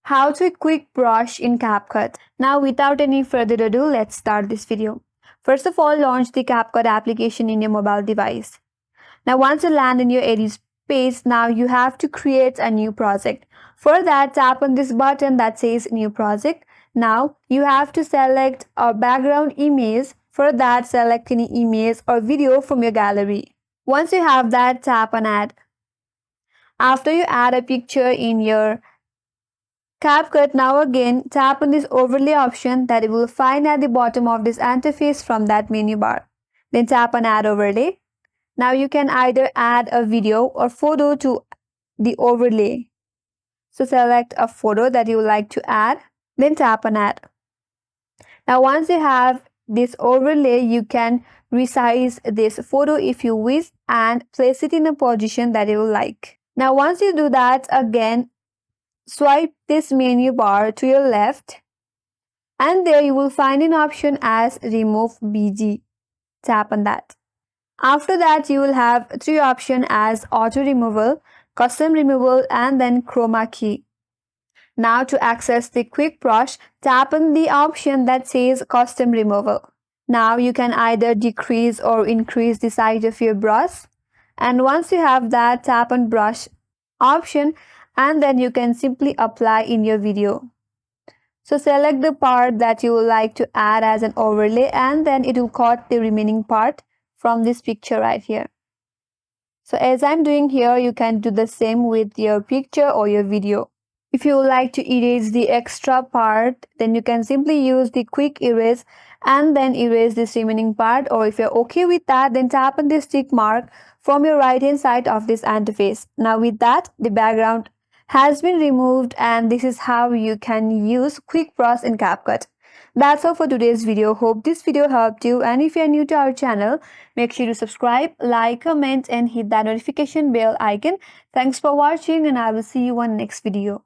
How to quick brush in CapCut. Now without any further ado, let's start this video. First of all, launch the CapCut application in your mobile device. Now once you land in your edit page, now you have to create a new project. For that, tap on this button that says new project. Now you have to select a background image. For that, select any image or video from your gallery. Once you have that, tap on add. After you add a picture in your CapCut, now again tap on this overlay option that you will find at the bottom of this interface from that menu bar. Then tap on add overlay. Now you can either add a video or photo to the overlay. So select a photo that you would like to add, then tap on add. Now once you have this overlay, you can resize this photo if you wish and place it in a position that you like. Now once you do that, again swipe this menu bar to your left and there you will find an option as remove BG. Tap on that. After that, you will have three options as auto removal, custom removal and then chroma key. Now to access the quick brush, tap on the option that says custom removal. Now you can either decrease or increase the size of your brush, and once you have that, tap on brush option and then you can simply apply in your video. So select the part that you would like to add as an overlay and then it will cut the remaining part from this picture right here. So as I'm doing here, you can do the same with your picture or your video. If you would like to erase the extra part, then you can simply use the quick erase and then erase this remaining part, or if you're okay with that, then tap on this tick mark from your right hand side of this interface. Now with that, the background has been removed and this is how you can use quick brush in CapCut. That's all for today's video. Hope this video helped you, and if you are new to our channel, make sure to subscribe, like, comment and hit that notification bell icon. Thanks for watching and I will see you on next video.